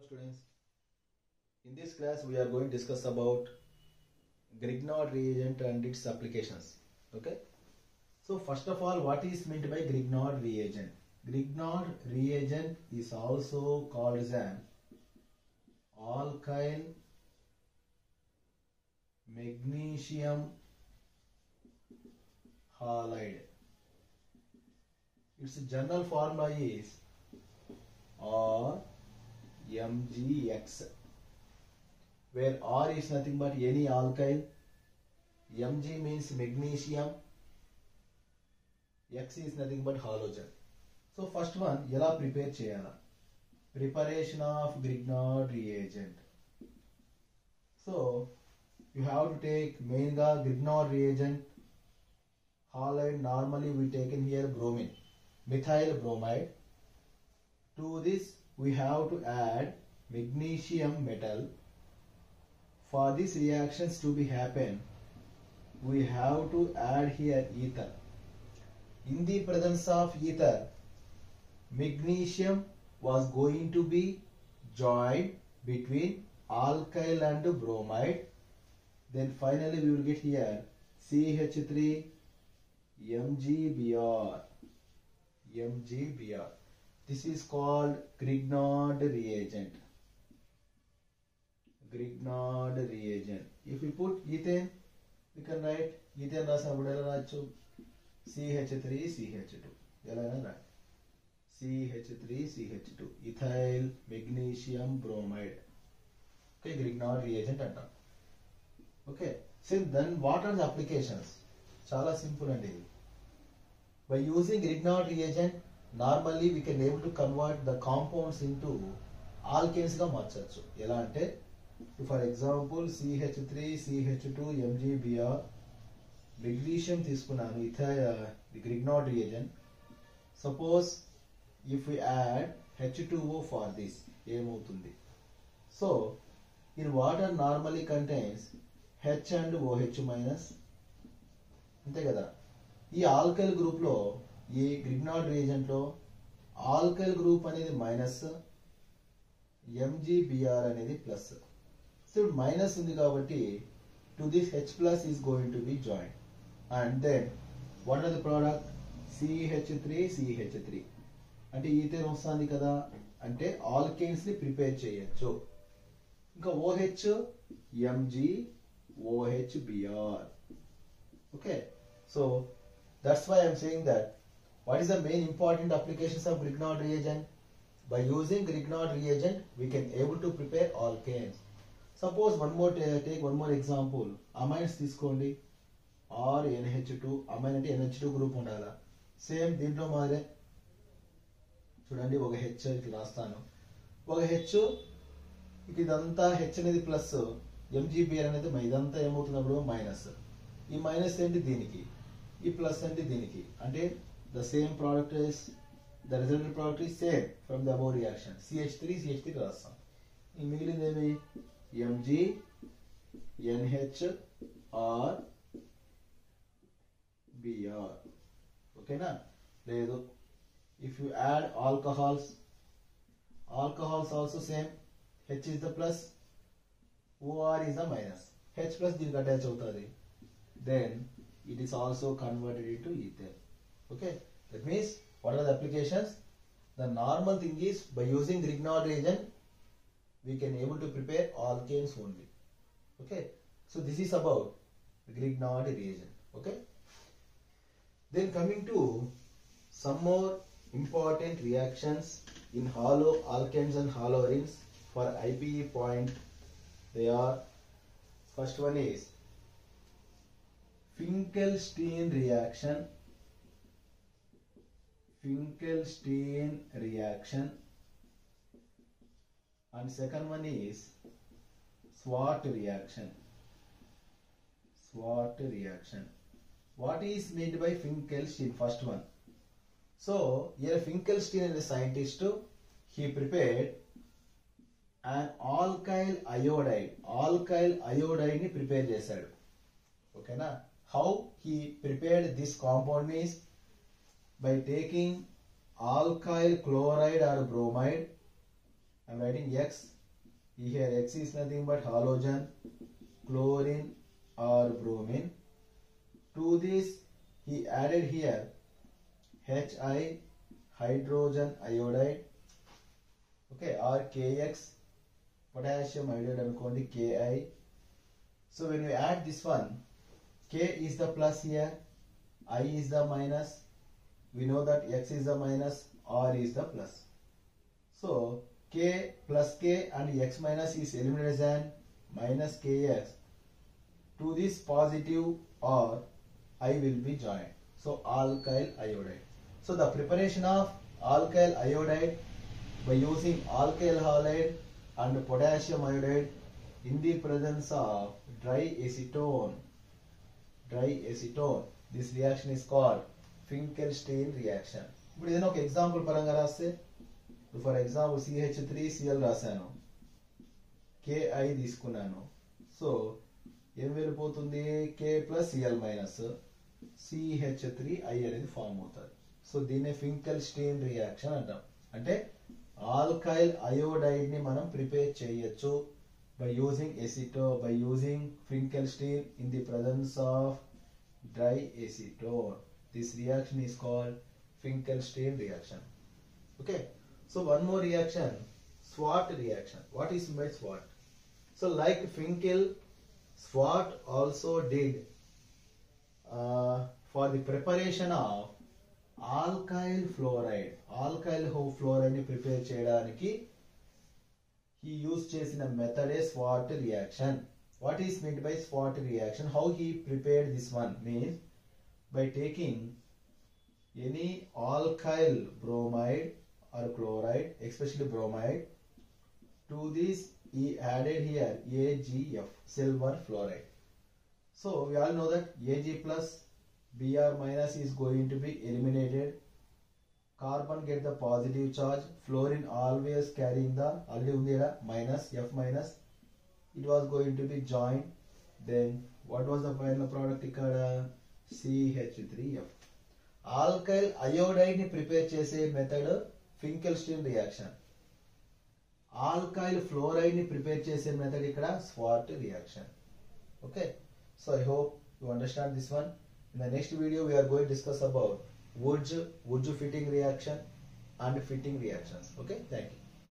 Students, in this class we are going to discuss about Grignard reagent and its applications. Okay, so first of all, what is meant by Grignard reagent? Grignard reagent is also called as an alkyl magnesium halide. Its general formula is RMgX, where R is nothing but any alkyl, Mg means magnesium, X is nothing but halogen. So first one, ఎలా prepare చేయాలా? Preparation of Grignard reagent. So you have to take mainగా Grignard reagent halide. Normally we taken here bromine, methyl bromide. To this we have to add magnesium metal. For these reactions to be happen, we have to add here ether. In the presence of ether, magnesium was going to be joined between alkyl and bromide. Then finally we will get here CH3 MgBr. This is called Grignard reagent. Grignard reagent. If we put ethane, we can write ethane CH3 CH2. CH3 CH2. Ethyl magnesium bromide. Okay, Grignard reagent anta. Okay. So then what are the applications? Chala simple and easy. By using Grignard reagent, normally we can able to convert the compounds into alkanes ga marchachchu. Ela ante, for example CH3 CH2 MgBr, magnesium తీసుకున్నాను, the Grignard reagent. Suppose if we add H2O for this, ఏమవుతుంది? So in water normally contains H and OH minus, అంతే కదా. ఈ alkyl group లో, ఈ Grignard reagent లో alkyl group అనేది minus, MgBr అనేది ప్లస్. సో మైనస్ ఉంది కాబట్టి to this H plus is going to be joined, and then what are the product? CH3 అంటే ఈథేన్ వస్తుంది కదా, అంటే ఆల్కేన్స్ ని ప్రిపేర్ చేయొచ్చు. ఇంకా OH MgOHBr. Okay, so that's why I am saying that what is the main important applications of Grignard reagent? By using Grignard reagent, we can able to prepare alkanes. Suppose take one more example. Amines తీసుకోండి. RNH2, amine అంటే NH2 group ఉండాలా. Same దీంట్లో మాదిరే చూడండి, ఒక H ఇట్లా రాస్తాను, ఒక H, ఇదంతా H అనేది ప్లస్, MgBr అనేది ఇదంతా ఏమవుతున్నప్పుడు మైనస్. ఈ మైనస్ ఏంటి దీనికి, ఈ ప్లస్ అంటే దీనికి, అంటే the same product is, the resultant product is same from the above reaction. CH3 రాస్తాం. ఈ మిగిలింది ఏమి, Mg NH or Br. ఓకేనా? లేదు, if you add alcohols also same. H is the plus, OR is the minus. H plus దీనికి attach అవుతుంది, then it is also converted into ether. Okay, that means what are the applications? The normal thing is, by using Grignard reagent we can able to prepare alkanes only. Okay, so this is about the Grignard reagent. Okay, then coming to some more important reactions in halo alkanes and haloarenes for IPE point. They are, first one is Finkelstein reaction, and second one is Swart reaction. What is meant by Finkelstein? First one. So here Finkelstein is a scientist. He prepared an alkyl iodide ని prepare చేశాడు. ఓకేనా? How he prepared this compound is by taking alkyl chloride or bromide, I am writing X, Here X is nothing but halogen, chlorine or bromine. To this he added here Hi, hydrogen iodide, okay, or Kx, potassium iodide anukondi Ki. So when you add this one, K is the plus here, I is the minus. We know that X is the minus, R is the plus. So K plus K and X minus is eliminated as minus Kx. To this positive R, I will be joined. So alkyl iodide. So the preparation of alkyl iodide by using alkyl halide and potassium iodide in the presence of dry acetone. This reaction is called Finkelstein reaction. But this is an example. For example, CH3Cl rasano, Ki తీసుకున్నాను. So ఏం వెళ్ళిపోతుంది? K plus Cl minus CH3I అనేది form అవుతుంది. So దీన్నే ఫింకెల్స్టీన్ reaction అంటాం. అంటే alkyl iodide ని మనం ప్రిపేర్ చేయొచ్చు by using Finkelstein in the presence of dry acetone. This reaction is called Finkelstein reaction. Okay. So one more reaction, Swart reaction. What is by Swart? So like Finkel, Swart also did for the preparation of alkyl fluoride. Alkyl fluoride ni prepare cheyadaniki he used chesina method is Swart reaction. What is meant by Swart reaction? How he prepared this one means by taking any alkyl bromide or chloride, especially bromide, to this he added here AgF, silver fluoride. So we all know that Ag plus Br minus is going to be eliminated. Carbon get the positive charge, fluorine always carrying the minus, F minus. It was going to be joined. Then what was the final product ikkada? CH3F. Alkyl iodide ni prepare chese method Finkelstein reaction. Alkyl fluoride ni prepare chese method ikkada Swart reaction. Okay. So I hope you understand this one. In the next video we are going to discuss about Wurtz fitting reaction and fitting reactions. Okay. Thank you.